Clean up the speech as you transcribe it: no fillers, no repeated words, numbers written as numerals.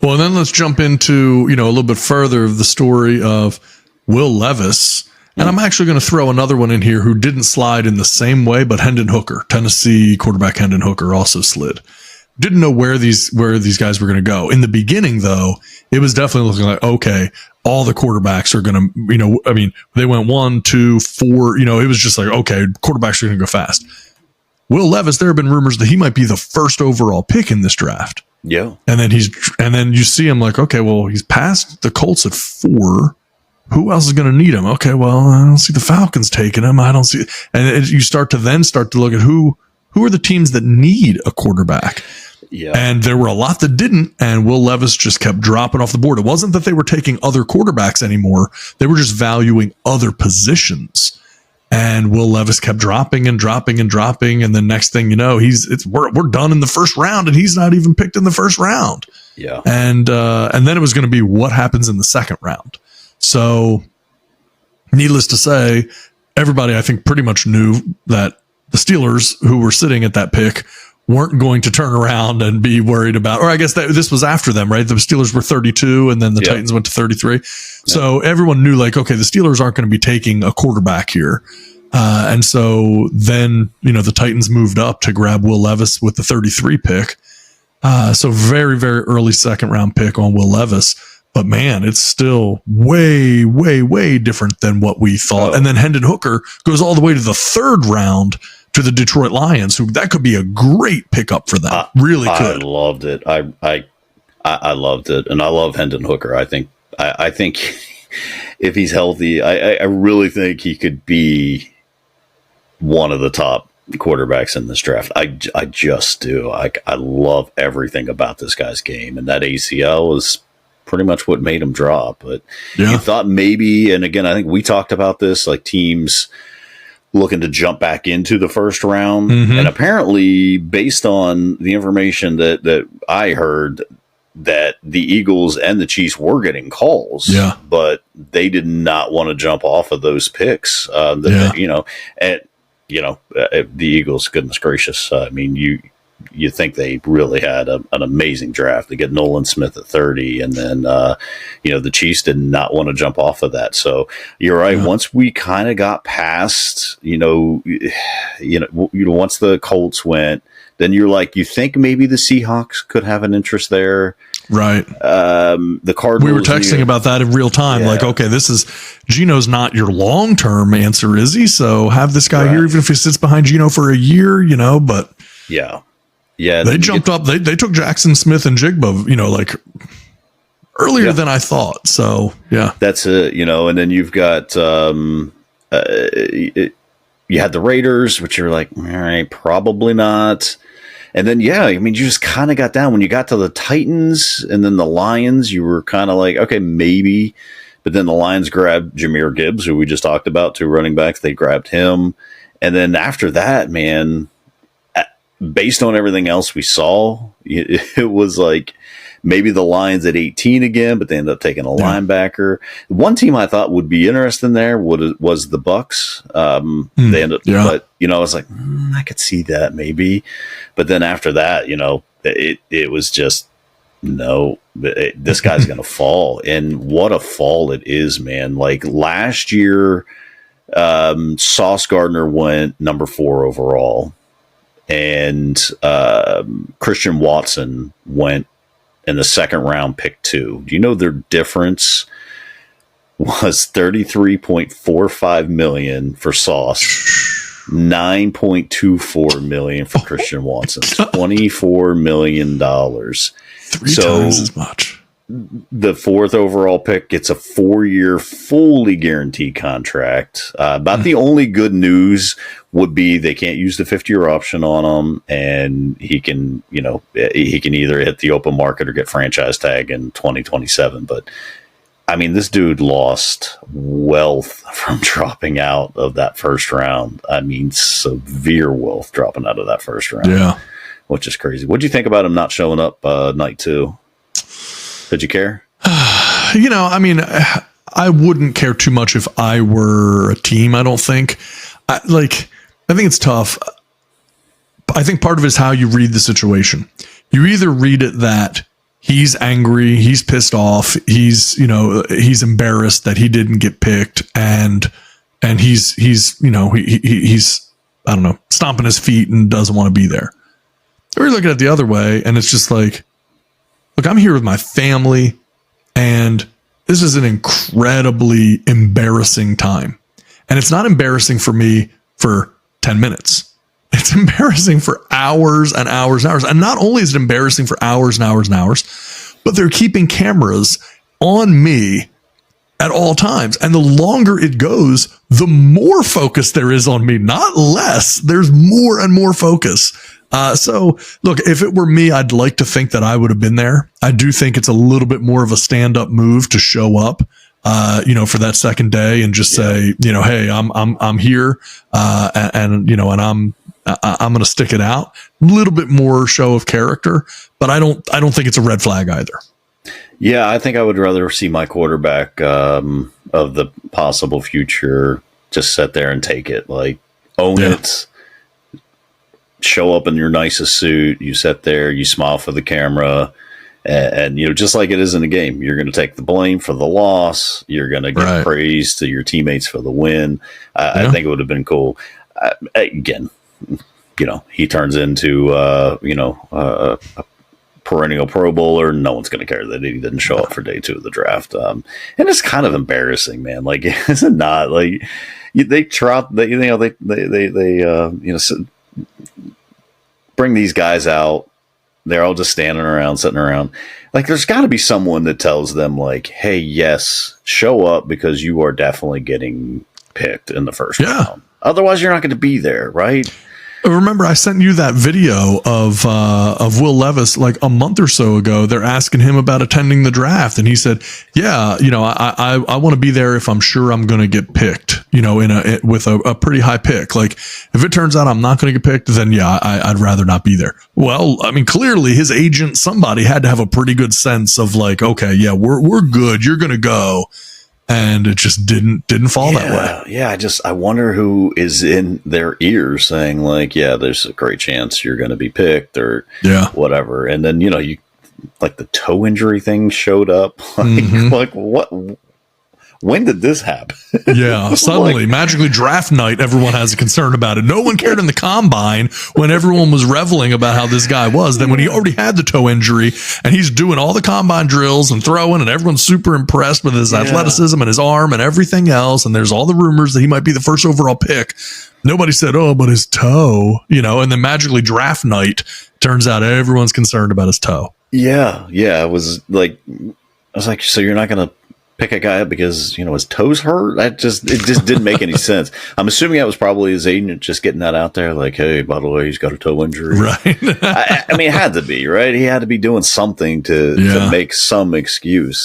Well, and then let's jump into, a little bit further of the story of Will Levis. And I'm actually going to throw another one in here who didn't slide in the same way, but Hendon Hooker, Tennessee quarterback Hendon Hooker, also slid. Didn't know where these guys were going to go. In the beginning, though, it was definitely looking like, okay, all the quarterbacks are going to, they went 1, 2, 4, it was just like, okay, quarterbacks are going to go fast. Will Levis, there have been rumors that he might be the first overall pick in this draft. Yeah. And then you see him like, okay, well, he's passed the Colts at 4. Who else is going to need him? Okay, well, I don't see the Falcons taking him. I don't see, and you start to look at who are the teams that need a quarterback. Yeah. And there were a lot that didn't, and Will Levis just kept dropping off the board. It wasn't that they were taking other quarterbacks anymore. They were just valuing other positions. And Will Levis kept dropping and dropping and dropping. And then next thing you know, we're done in the first round, and he's not even picked in the first round. Yeah. And then it was going to be what happens in the second round. So, needless to say, everybody, I think, pretty much knew that the Steelers, who were sitting at that pick, weren't going to turn around and be worried about, or I guess this was after them, right? The Steelers were 32 and then the Titans went to 33. So everyone knew like, okay, the Steelers aren't going to be taking a quarterback here. And so then, the Titans moved up to grab Will Levis with the 33 pick. So very, very early second round pick on Will Levis. But man, it's still way, way, way different than what we thought. And then Hendon Hooker goes all the way to the third round to the Detroit Lions, who that could be a great pickup for them. Really could. I loved it. I loved it, and I love Hendon Hooker. I think if he's healthy, I really think he could be one of the top quarterbacks in this draft. I just do. I love everything about this guy's game, and that ACL is pretty much what made him drop. But you thought maybe, and again, I think we talked about this, like teams looking to jump back into the first round. Mm-hmm. And apparently, based on the information that I heard, that the Eagles and the Chiefs were getting calls, but they did not want to jump off of those picks. The Eagles, goodness gracious. I mean, you think they really had an amazing draft. They get Nolan Smith at 30, and then the Chiefs did not want to jump off of that. So you're right. Yeah. Once we kind of got past, once the Colts went, then you're like, you think maybe the Seahawks could have an interest there, right? The Cardinals. We were texting about that in real time. Yeah. Like, okay, Geno's not your long term answer, is he? So have this guy here, even if he sits behind Geno for a year, But yeah, they jumped up. They took Jackson Smith and Jigba, like earlier than I thought. So that's it. And then you've got you had the Raiders, which you're like, all right, probably not. And then you just kind of got down when you got to the Titans and then the Lions. You were kind of like, okay, maybe. But then the Lions grabbed Jahmyr Gibbs, who we just talked about, 2 running backs. They grabbed him, and then after that, man. Based on everything else we saw, it was like maybe the Lions at 18 again, but they ended up taking a linebacker. One team I thought would be interesting there was the Bucks. They ended up, but I was like, I could see that maybe. But then after that, it was just this guy's going to fall, and what a fall it is, man! Like last year, Sauce Gardner went number 4 overall. And Christian Watson went in the second round, pick 2. Do you know their difference was $33.45 million for Sauce, $9.24 million for Christian Watson, $24 million. 3 times as much. The 4th overall pick gets a 4-year fully guaranteed contract. About the only good news would be they can't use the 50-year option on him, and he can either hit the open market or get franchise tag in 2027. But I mean, this dude lost wealth from dropping out of that first round. I mean, severe wealth dropping out of that first round, which is crazy. What do you think about him not showing up night 2? Did you care? I wouldn't care too much if I were a team. I don't think. I think it's tough. I think part of it is how you read the situation. You either read it that he's angry, he's pissed off, he's embarrassed that he didn't get picked, and he's I don't know, stomping his feet and doesn't want to be there. Or you're looking at the other way, and it's just like, look, I'm here with my family, and this is an incredibly embarrassing time. And it's not embarrassing for me for 10 minutes. It's embarrassing for hours and hours and hours. And not only is it embarrassing for hours and hours and hours, but they're keeping cameras on me at all times. And the longer it goes, the more focus there is on me, not less. There's more and more focus. So look, if it were me, I'd like to think that I would have been there. I do think it's a little bit more of a stand-up move to show up, for that second day and just say, hey, I'm here, and I'm going to stick it out. A little bit more show of character, but I don't think it's a red flag either. Yeah, I think I would rather see my quarterback of the possible future just sit there and take it, like own it. Show up in your nicest suit. You sit there, you smile for the camera, and just like it is in a game, you're going to take the blame for the loss. You're going to give praise to your teammates for the win. I think it would have been cool. Again, he turns into a perennial Pro Bowler. No one's going to care that he didn't show up for day 2 of the draft. And it's kind of embarrassing, man. Like, is it not? Like, they bring these guys out. They're all just standing around, sitting around. Like, there's got to be someone that tells them, like, hey, yes, show up because you are definitely getting picked in the first round. Otherwise, you're not going to be there, right? Remember, I sent you that video of Will Levis like a month or so ago. They're asking him about attending the draft, and he said, "Yeah, I want to be there if I'm sure I'm going to get picked. With a pretty high pick. Like, if it turns out I'm not going to get picked, then yeah, I'd rather not be there." Well, I mean, clearly his agent, somebody had to have a pretty good sense of like, okay, yeah, we're good. You're going to go. And it just didn't fall that way. Yeah, I wonder who is in their ears saying like, yeah, there's a great chance you're going to be picked or whatever. And then, you like the toe injury thing showed up. Like what? When did this happen? Yeah, suddenly, magically draft night, everyone has a concern about it. No one cared in the combine when everyone was reveling about how this guy was. Then when he already had the toe injury and he's doing all the combine drills and throwing and everyone's super impressed with his athleticism and his arm and everything else. And there's all the rumors that he might be the first overall pick. Nobody said, oh, but his toe, and then magically draft night, turns out everyone's concerned about his toe. Yeah. I was like, so you're not going to pick a guy up because his toes hurt? It just didn't make any sense. I'm assuming that was probably his agent just getting that out there, like, hey, by the way, he's got a toe injury. Right. I mean, it had to be, right? He had to be doing something to make some excuse.